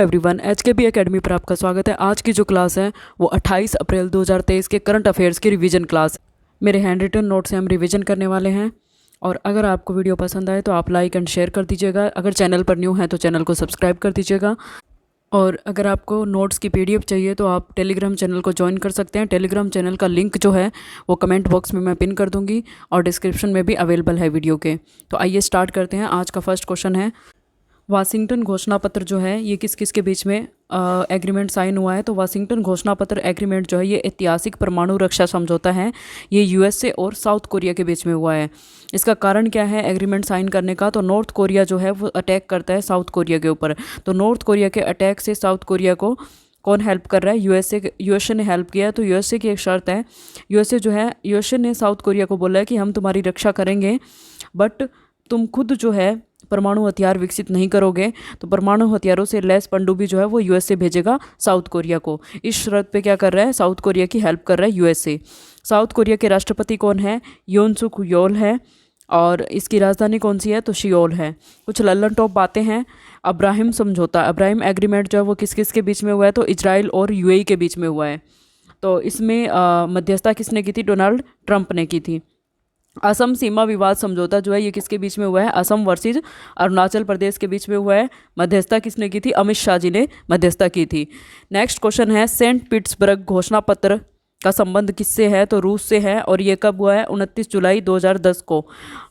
Everyone, एचकेबी academy पर आपका स्वागत है। आज की जो क्लास है वो 28 अप्रैल 2023 के करंट अफेयर्स की रिवीजन क्लास। मेरे हैंड रिटन नोट से हम रिवीजन करने वाले हैं। और अगर आपको वीडियो पसंद आए तो आप लाइक एंड शेयर कर दीजिएगा। अगर चैनल पर न्यू हैं तो चैनल को सब्सक्राइब कर दीजिएगा। और अगर आपको नोट्स की पीडीएफ चाहिए तो आप टेलीग्राम चैनल को ज्वाइन कर सकते हैं। टेलीग्राम चैनल का लिंक जो है वो कमेंट बॉक्स में मैं पिन कर दूंगी और डिस्क्रिप्शन में भी अवेलेबल है वीडियो के। तो आइए स्टार्ट करते हैं। आज का फर्स्ट क्वेश्चन है, वाशिंगटन घोषणा पत्र जो है ये किस किस के बीच में एग्रीमेंट साइन हुआ है। तो वाशिंगटन घोषणा पत्र एग्रीमेंट जो है ये ऐतिहासिक परमाणु रक्षा समझौता है। ये यूएसए और साउथ कोरिया के बीच में हुआ है। इसका कारण क्या है एग्रीमेंट साइन करने का? तो नॉर्थ कोरिया जो है वो अटैक करता है साउथ कोरिया के ऊपर। तो नॉर्थ कोरिया के अटैक से साउथ कोरिया को कौन हेल्प कर रहा है? यूएसए ने हेल्प किया है। तो यूएसए की एक शर्त है, यूएसए ने साउथ कोरिया को बोला है कि हम तुम्हारी रक्षा करेंगे बट तुम खुद जो है परमाणु हथियार विकसित नहीं करोगे। तो परमाणु हथियारों से लैस पनडुब्बी जो है वो यूएसए भेजेगा साउथ कोरिया को। इस शर्त पे क्या कर रहा है? साउथ कोरिया की हेल्प कर रहा है यूएसए। साउथ कोरिया के राष्ट्रपति कौन है? योन सुक योल है। और इसकी राजधानी कौन सी है? तो सियोल है। कुछ लल्लन टॉप बातें हैं। अब्राहिम समझौता, अब्राहिम एग्रीमेंट जो है वो किस किस के बीच में हुआ है? तो इजराइल और यूएई के बीच में हुआ है। तो इसमें मध्यस्थता किसने की थी? डोनाल्ड ट्रंप ने की थी। असम सीमा विवाद समझौता जो है ये किसके बीच में हुआ है? असम वर्सेस अरुणाचल प्रदेश के बीच में हुआ है। मध्यस्थता किसने की थी? अमित शाह जी ने मध्यस्थता की थी। नेक्स्ट क्वेश्चन है, सेंट पीटर्सबर्ग घोषणा पत्र का संबंध किससे है? तो रूस से है। और ये कब हुआ है? 29 जुलाई 2010 को।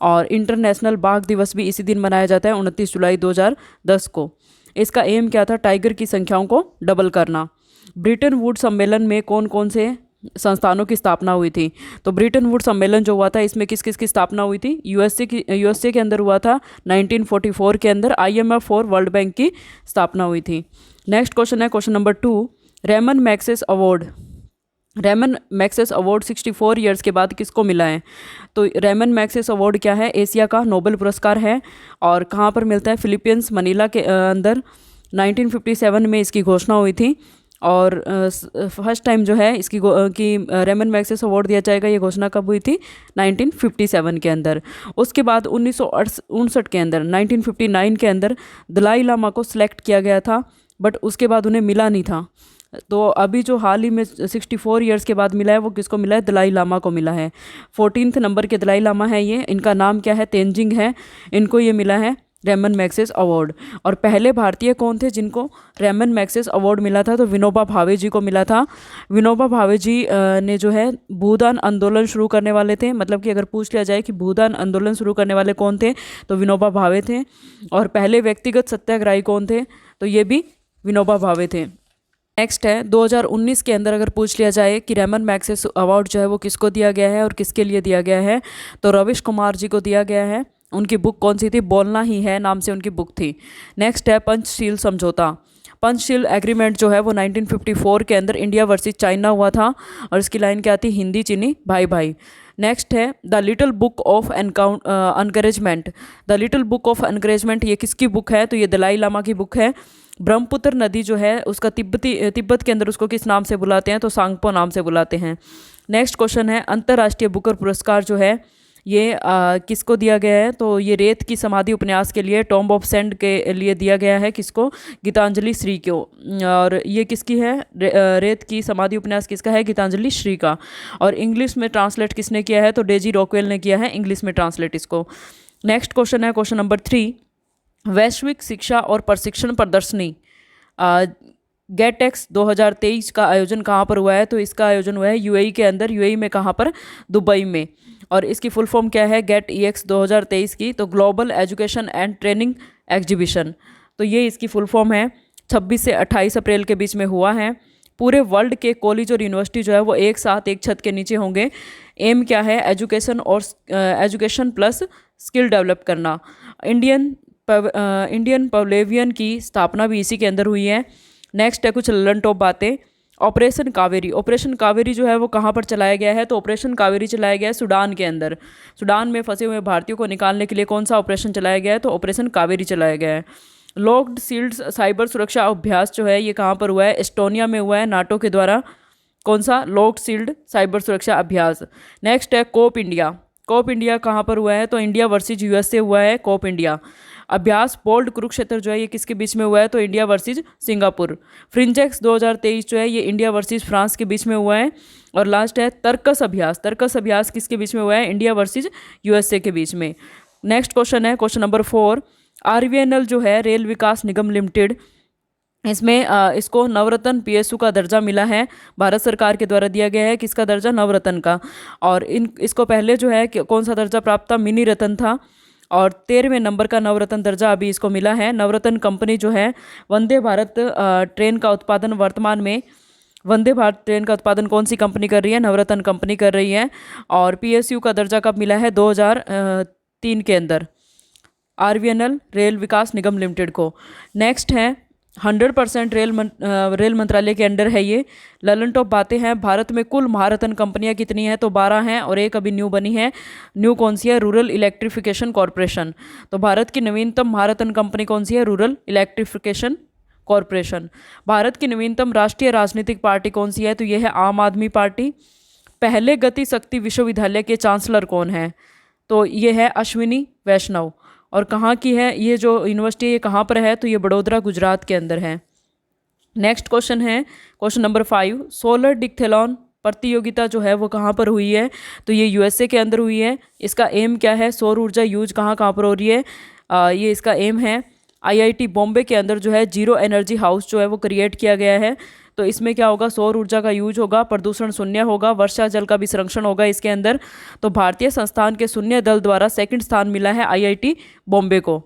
और इंटरनेशनल बाघ दिवस भी इसी दिन मनाया जाता है, 29 जुलाई 2010 को। इसका एम क्या था? टाइगर की संख्याओं को डबल करना। ब्रिटेन वुड सम्मेलन में कौन कौन से संस्थानों की स्थापना हुई थी? तो ब्रिटेन वुड सम्मेलन जो हुआ था इसमें किस किस की स्थापना हुई थी? यूएसए के अंदर हुआ था। 1944 के अंदर आईएमएफ और वर्ल्ड बैंक की स्थापना हुई थी। नेक्स्ट क्वेश्चन है, question number 2, Ramon Magsaysay award. Ramon Magsaysay award 64 years के बाद किसको मिला है? तो रेमन मैग्सेस अवार्ड क्या है? एशिया का नोबेल पुरस्कार है। और कहाँ पर मिलता है? फिलीपींस मनीला के अंदर 1957 में इसकी घोषणा हुई थी। और फर्स्ट टाइम जो है इसकी कि रेमन मैग्सेस अवार्ड दिया जाएगा, ये घोषणा कब हुई थी? 1957 के अंदर। उसके बाद 1959 के अंदर, 1959 के अंदर दलाई लामा को सिलेक्ट किया गया था बट उसके बाद उन्हें मिला नहीं था। तो अभी जो हाल ही में 64 ईयर्स के बाद मिला है वो किसको मिला है? दलाई लामा को मिला है। 14th नंबर के दलाई लामा है ये। इनका नाम क्या है? तेंजिंग है। इनको ये मिला है रेमन मैग्सेस अवार्ड। और पहले भारतीय कौन थे जिनको रेमन मैग्सेस अवार्ड मिला था? तो विनोबा भावे जी को मिला था। विनोबा भावे जी ने जो है भूदान आंदोलन शुरू करने वाले थे। मतलब कि अगर पूछ लिया जाए कि भूदान आंदोलन शुरू करने वाले कौन थे तो विनोबा भावे थे। और पहले व्यक्तिगत सत्याग्रही कौन थे? तो ये भी विनोबा भावे थे। नेक्स्ट है, 2019 के अंदर अगर पूछ लिया जाए कि रेमन मैग्सेस अवार्ड जो है वो किसको दिया गया है और किसके लिए दिया गया है? तो रविश कुमार जी को दिया गया है। उनकी बुक कौन सी थी? बोलना ही है नाम से उनकी बुक थी। नेक्स्ट है, पंचशील समझौता। पंचशील एग्रीमेंट जो है वो 1954 के अंदर इंडिया वर्सेस चाइना हुआ था। और इसकी लाइन क्या थी? हिंदी चीनी भाई भाई। नेक्स्ट है, the little book of encouragement. The little book of encouragement ये किसकी बुक है? तो ये दलाई लामा की बुक है। ब्रह्मपुत्र नदी जो है उसका तिब्बत के अंदर उसको किस नाम से बुलाते हैं? तो सांगपो नाम से बुलाते हैं। नेक्स्ट क्वेश्चन है, अंतर्राष्ट्रीय बुकर पुरस्कार जो है ये किसको दिया गया है? तो ये रेत की समाधि उपन्यास के लिए, टॉम्ब ऑफ सैंड के लिए दिया गया है। किसको? गीतांजलि श्री को। और ये किसकी है? रेत की समाधि उपन्यास किसका है? गीतांजलि श्री का। और इंग्लिश में ट्रांसलेट किसने किया है? तो डेजी रॉकवेल ने किया है इंग्लिश में ट्रांसलेट इसको। नेक्स्ट क्वेश्चन है, क्वेश्चन नंबर 3, वैश्विक शिक्षा और प्रशिक्षण प्रदर्शनी गेटेक्स 2023 का आयोजन कहाँ पर हुआ है? तो इसका आयोजन हुआ है यूएई के अंदर। यूएई में कहाँ पर? दुबई में। और इसकी फुल फॉर्म क्या है? गेट EX 2023 की। तो global education and training exhibition. तो ये इसकी फुल फॉर्म है। 26 से 28 अप्रैल के बीच में हुआ है। पूरे वर्ल्ड के कॉलेज और यूनिवर्सिटी जो है वो एक साथ एक छत के नीचे होंगे। एम क्या है? एजुकेशन प्लस स्किल डेवलप करना। इंडियन पवेलियन की स्थापना भी इसी के अंदर हुई है। नेक्स्ट है, कुछ ललन टॉप बातें। ऑपरेशन कावेरी। ऑपरेशन कावेरी जो है वो कहाँ पर चलाया गया है? तो ऑपरेशन कावेरी चलाया गया है सूडान के अंदर। सूडान में फंसे हुए भारतीयों को निकालने के लिए कौन सा ऑपरेशन चलाया गया है? तो ऑपरेशन कावेरी चलाया गया है। लॉक्ड शील्ड्स साइबर सुरक्षा अभ्यास जो है ये कहाँ पर हुआ है? एस्टोनिया में हुआ है नाटो के द्वारा। कौन सा? लॉक्ड शील्ड साइबर सुरक्षा अभ्यास। नेक्स्ट है, कोप इंडिया। कोप इंडिया कहाँ पर हुआ है? तो इंडिया वर्सेज यूएसए हुआ है कोप इंडिया। अभ्यास बोल्ड कुरुक्षेत्र जो है ये किसके बीच में हुआ है, तो इंडिया वर्सेस सिंगापुर। फ्रिंजेक्स 2023 जो है ये इंडिया वर्सेस फ्रांस के बीच में हुआ है। और लास्ट है तर्कस अभ्यास। तर्कस अभ्यास किसके बीच में हुआ है, इंडिया वर्सेस यूएसए के बीच में। नेक्स्ट क्वेश्चन है क्वेश्चन नंबर 4। आरवीएनएल जो है रेल विकास निगम लिमिटेड, इसमें इसको नवरत्न पीएसयू का दर्जा मिला है, भारत सरकार के द्वारा दिया गया है। किसका दर्जा, नवरत्न का। और इसको पहले जो है कौन सा दर्जा प्राप्त था, मिनी रत्न था। और 13वें नंबर का नवरत्न दर्जा अभी इसको मिला है। नवरत्न कंपनी जो है वंदे भारत ट्रेन का उत्पादन वर्तमान में, वंदे भारत ट्रेन का उत्पादन कौन सी कंपनी कर रही है, नवरत्न कंपनी कर रही है। और पीएसयू का दर्जा कब मिला है, 2003 के अंदर आरवीएनएल रेल विकास निगम लिमिटेड को। नेक्स्ट है 100% रेल मंत्रालय के अंडर है ये। ललन टॉप बातें हैं, भारत में कुल महारत्न कंपनियां कितनी हैं, तो 12 हैं और एक अभी न्यू बनी है। न्यू कौन सी है, रूरल इलेक्ट्रिफिकेशन कॉरपोरेशन। तो भारत की नवीनतम महारत्न कंपनी कौन सी है, रूरल इलेक्ट्रिफिकेशन कॉरपोरेशन। भारत की नवीनतम राष्ट्रीय राजनीतिक पार्टी कौन सी है, तो यह है आम आदमी पार्टी। पहले गति शक्ति विश्वविद्यालय के चांसलर कौन है, तो ये है अश्विनी वैष्णव। और कहाँ की है ये जो यूनिवर्सिटी है, ये कहाँ पर है, तो ये बड़ोदरा गुजरात के अंदर है। नेक्स्ट क्वेश्चन है क्वेश्चन नंबर 5। सोलर डिक्थेलॉन प्रतियोगिता जो है वो कहाँ पर हुई है, तो ये यूएसए के अंदर हुई है। इसका एम क्या है, सौर ऊर्जा यूज कहाँ कहाँ पर हो रही है, ये इसका एम है। आईआईटी बॉम्बे के अंदर जो है जीरो एनर्जी हाउस जो है वो क्रिएट किया गया है। तो इसमें क्या होगा, सौर ऊर्जा का यूज होगा, प्रदूषण शून्य होगा, वर्षा जल का भी संरक्षण होगा इसके अंदर। तो भारतीय संस्थान के शून्य दल द्वारा सेकंड स्थान मिला है आईआईटी बॉम्बे को।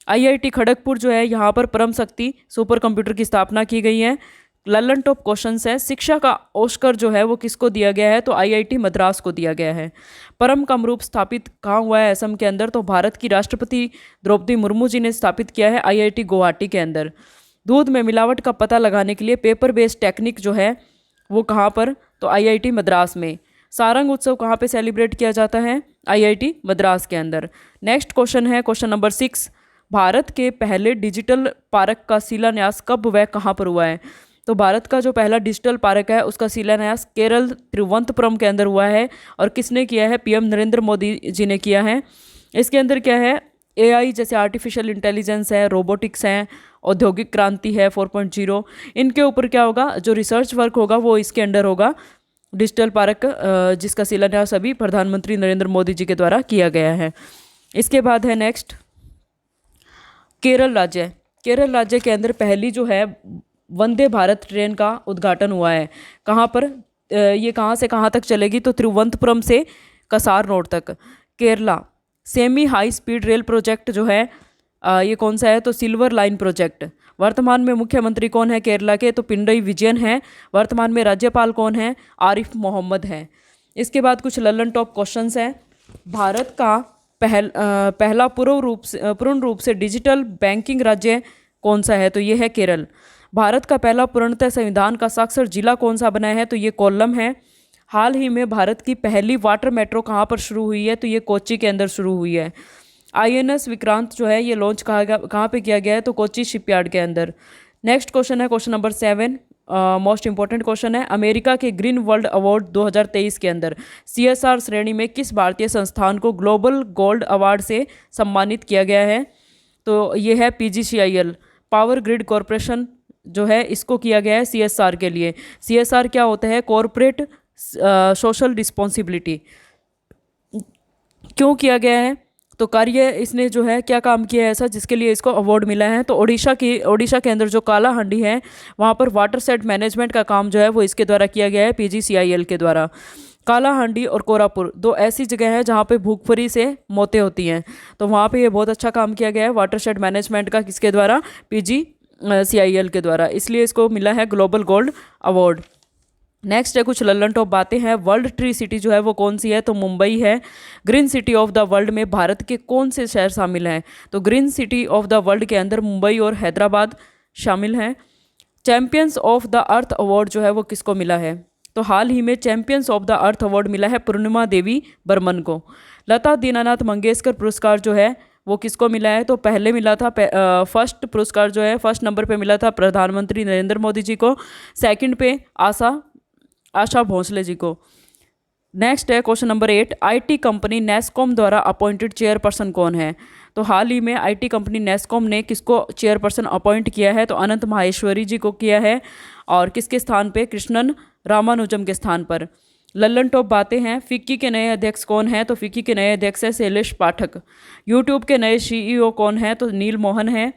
आईआईटी खड़गपुर जो है यहाँ पर परम शक्ति सुपर कंप्यूटर की स्थापना की गई है। ललन टॉप क्वेश्चन है, शिक्षा का ऑस्कर जो है वो किसको दिया गया है, तो आईआईटी मद्रास को दिया गया है। परम कमरूप स्थापित कहाँ हुआ है, असम के अंदर। तो भारत की राष्ट्रपति द्रौपदी मुर्मू जी ने स्थापित किया है आईआईटी गुवाहाटी के अंदर। दूध में मिलावट का पता लगाने के लिए पेपर बेस्ड टेक्निक जो है वो कहाँ पर, तो आईआईटी मद्रास में। सारंग उत्सव कहाँ पे सेलिब्रेट किया जाता है, आईआईटी मद्रास के अंदर। नेक्स्ट क्वेश्चन है क्वेश्चन नंबर 6। भारत के पहले डिजिटल पार्क का शिलान्यास कब व कहाँ पर हुआ है, तो भारत का जो पहला डिजिटल पार्क है उसका शिलान्यास केरल तिरुवनंतपुरम के अंदर हुआ है। और किसने किया है, पीएम नरेंद्र मोदी जी ने किया है। इसके अंदर क्या है, एआई जैसे आर्टिफिशियल इंटेलिजेंस है, रोबोटिक्स है, औद्योगिक क्रांति है 4.0, इनके ऊपर क्या होगा, जो रिसर्च वर्क होगा वो इसके अंडर होगा। डिजिटल पार्क जिसका शिलान्यास अभी प्रधानमंत्री नरेंद्र मोदी जी के द्वारा किया गया है। इसके बाद है नेक्स्ट केरल राज्य। केरल राज्य के अंदर पहली जो है वंदे भारत ट्रेन का उद्घाटन हुआ है। कहाँ पर, ये कहाँ से कहाँ तक चलेगी, तो तिरुवनंतपुरम से कसारनोड तक। Kerala semi high speed rail project जो है ये कौन सा है, तो सिल्वर लाइन प्रोजेक्ट। वर्तमान में मुख्यमंत्री कौन है केरला के, तो पिनरई विजयन है। वर्तमान में राज्यपाल कौन है, आरिफ मोहम्मद है। इसके बाद कुछ ललन टॉप क्वेश्चंस हैं। भारत का पहला पूर्ण रूप से डिजिटल बैंकिंग राज्य कौन सा है, तो ये है केरल। भारत का पहला पूर्णतः संविधान का साक्षर जिला कौन सा बना है, तो ये कोल्लम है। हाल ही में भारत की पहली वाटर मेट्रो कहाँ पर शुरू हुई है, तो ये कोच्चि के अंदर शुरू हुई है। आईएनएस विक्रांत जो है ये लॉन्च कहाँ पे किया गया है, तो कोच्चि शिपयार्ड के अंदर। नेक्स्ट क्वेश्चन है question number 7। Most important question है, अमेरिका के ग्रीन वर्ल्ड अवार्ड 2023 के अंदर सीएसआर श्रेणी में किस भारतीय संस्थान को ग्लोबल गोल्ड अवार्ड से सम्मानित किया गया है, तो ये है पीजीसीआईएल। पावर ग्रिड कॉरपोरेशन जो है इसको किया गया है सीएसआर के लिए। सीएसआर क्या होता है, कॉरपोरेट सोशल रिस्पॉन्सिबिलिटी। क्यों किया गया है, तो कार्य इसने जो है क्या काम किया है ऐसा जिसके लिए इसको अवार्ड मिला है, तो ओडिशा के अंदर जो कालाहांडी है वहाँ पर वाटर सेट मैनेजमेंट का काम जो है वो इसके द्वारा किया गया है, पीजीसीआईएल के द्वारा। कालाहांडी और कोरापुर दो ऐसी जगह है जहाँ पे भूखमरी से मौतें होती हैं, तो वहाँ पे ये बहुत अच्छा काम किया गया है वाटर सेट मैनेजमेंट का, किसके द्वारा, पीजीसीआईएल के द्वारा, इसलिए इसको मिला है ग्लोबल गोल्ड अवार्ड। नेक्स्ट है कुछ ललन टॉप बातें हैं। वर्ल्ड ट्री सिटी जो है वो कौन सी है, तो मुंबई है। Green city of the world में भारत के कौन से शहर शामिल हैं, तो green city of the world के अंदर मुंबई और हैदराबाद शामिल हैं। Champions of the earth award जो है वो किसको मिला है, तो हाल ही में champions of the earth award मिला है पूर्णिमा देवी बर्मन को। लता दीनानाथ मंगेशकर पुरस्कार जो है वो किसको मिला है, तो पहले मिला था फर्स्ट पुरस्कार जो है फर्स्ट नंबर पे मिला था प्रधानमंत्री नरेंद्र मोदी जी को, सेकंड पे आशा भोसले जी को। नेक्स्ट है question number 8। IT company NASSCOM द्वारा अपॉइंटेड चेयरपर्सन कौन है, तो हाल ही में आईटी कंपनी नेस्कॉम ने किसको चेयरपर्सन अपॉइंट किया है? तो अनंत माहेश्वरी जी को किया है। और किसके स्थान पे? कृष्णन रामानुजम के स्थान पर। लल्लन टॉप बातें हैं, फिक्की के नए अध्यक्ष कौन हैं? तो फिक्की के नए अध्यक्ष है शैलेश पाठक। यूट्यूब के नए सीईओ कौन है? तो नील मोहन है।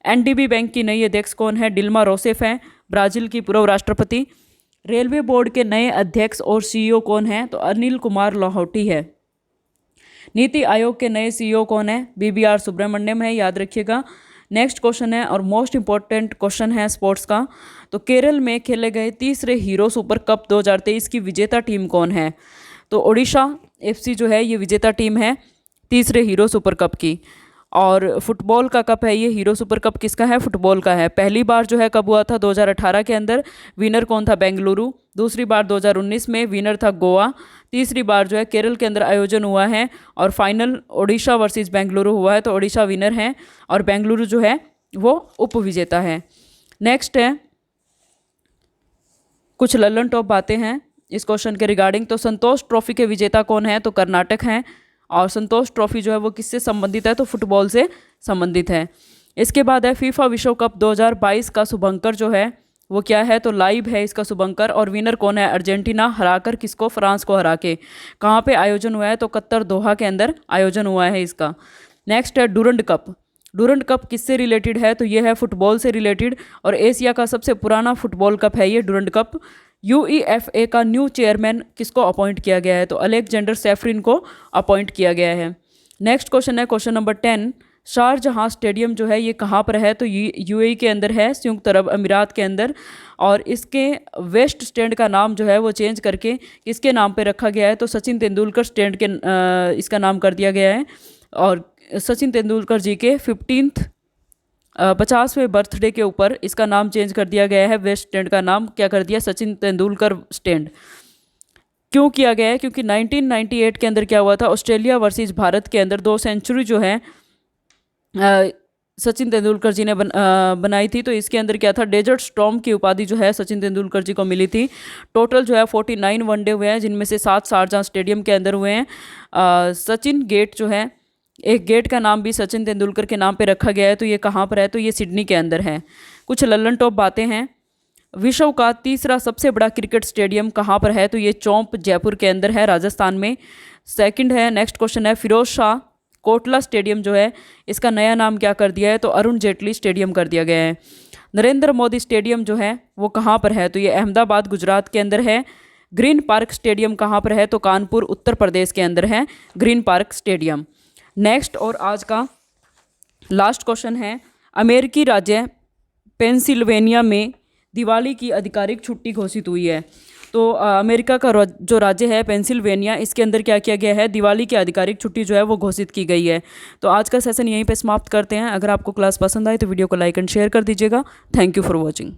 एनडीबी बैंक की नई अध्यक्ष कौन है? डिल्मा रोसेफ हैं, ब्राज़ील की पूर्व राष्ट्रपति। रेलवे बोर्ड के नए अध्यक्ष और सीईओ कौन हैं? तो अनिल कुमार लाहौटी है। नीति आयोग के नए सीईओ कौन है? बीबीआर सुब्रमण्यम है, याद रखिएगा। नेक्स्ट क्वेश्चन है और मोस्ट इंपॉर्टेंट क्वेश्चन है स्पोर्ट्स का। तो केरल में खेले गए तीसरे हीरो सुपर कप 2023 की विजेता टीम कौन है? तो ओडिशा एफसी जो है ये विजेता टीम है तीसरे हीरो सुपर कप की। और फुटबॉल का कप है ये, हीरो सुपर कप किसका है? फुटबॉल का है। पहली बार जो है कब हुआ था? 2018 के अंदर। विनर कौन था? बेंगलुरु। दूसरी बार 2019 में, विनर था गोवा। तीसरी बार जो है केरल के अंदर आयोजन हुआ है और फाइनल ओडिशा वर्सेस बेंगलुरु हुआ है। तो ओडिशा विनर है और बेंगलुरु जो है वो उप विजेता है। नेक्स्ट है कुछ लल्लन टॉप बातें हैं इस क्वेश्चन के रिगार्डिंग। तो संतोष ट्रॉफी के विजेता कौन है? तो कर्नाटक हैं। और संतोष ट्रॉफी जो है वो किससे संबंधित है? तो फुटबॉल से संबंधित है। इसके बाद है फीफा विश्व कप 2022 का शुभंकर जो है वो क्या है? तो लाइव है इसका शुभंकर। और विनर कौन है? अर्जेंटीना हराकर किसको? फ्रांस को हरा के। कहाँ पे आयोजन हुआ है? तो कतर दोहा के अंदर आयोजन हुआ है इसका। नेक्स्ट है डूरंड कप। डूरंड कप किससे रिलेटेड है? तो ये है फुटबॉल से रिलेटेड और एशिया का सबसे पुराना फुटबॉल कप है ये डूरंड कप। यूईएफए का न्यू चेयरमैन किसको अपॉइंट किया गया है? तो अलेक्जेंडर सेफरिन को अपॉइंट किया गया है। नेक्स्ट क्वेश्चन है क्वेश्चन नंबर 10। शारजहां स्टेडियम जो है ये कहाँ पर है? तो ये यूएई के अंदर है, संयुक्त अरब अमीरात के अंदर। और इसके वेस्ट स्टैंड का नाम जो है वो चेंज करके किसके नाम पे रखा गया है? तो सचिन तेंदुलकर स्टैंड के इसका नाम कर दिया गया है। और सचिन तेंदुलकर जी के 50वें बर्थडे के ऊपर इसका नाम चेंज कर दिया गया है। वेस्ट स्टैंड का नाम क्या कर दिया? सचिन तेंदुलकर स्टैंड। क्यों किया गया है? क्योंकि 1998 के अंदर क्या हुआ था? ऑस्ट्रेलिया वर्सेस भारत के अंदर 2 सेंचुरी जो है सचिन तेंदुलकर जी ने बनाई थी। तो इसके अंदर क्या था? डेजर्ट स्टॉर्म की उपाधि जो है सचिन तेंदुलकर जी को मिली थी। टोटल जो है 49 वनडे हुए हैं जिनमें से 7 शारजाह स्टेडियम के अंदर हुए हैं। सचिन गेट जो है, एक गेट का नाम भी सचिन तेंदुलकर के नाम पे रखा गया है। तो ये कहाँ पर है? तो ये सिडनी के अंदर है। कुछ लल्लन टॉप बातें हैं। विश्व का तीसरा सबसे बड़ा क्रिकेट स्टेडियम कहाँ पर है? तो ये चौंप जयपुर के अंदर है, राजस्थान में। सेकंड है, नेक्स्ट क्वेश्चन है फिरोज शाह कोटला स्टेडियम जो है इसका नया नाम क्या कर दिया है? तो अरुण जेटली स्टेडियम कर दिया गया है। नरेंद्र मोदी स्टेडियम जो है वो कहाँ पर है? तो ये अहमदाबाद गुजरात के अंदर है। ग्रीन पार्क स्टेडियम कहाँ पर है? तो कानपुर उत्तर प्रदेश के अंदर है ग्रीन पार्क स्टेडियम। नेक्स्ट और आज का लास्ट क्वेश्चन है, अमेरिकी राज्य पेंसिल्वेनिया में दिवाली की आधिकारिक छुट्टी घोषित हुई है। तो अमेरिका का जो राज्य है पेंसिल्वेनिया, इसके अंदर क्या किया गया है? दिवाली की आधिकारिक छुट्टी जो है वो घोषित की गई है। तो आज का सेशन यहीं पे समाप्त करते हैं। अगर आपको क्लास पसंद आए तो वीडियो को लाइक एंड शेयर कर दीजिएगा। Thank you for watching.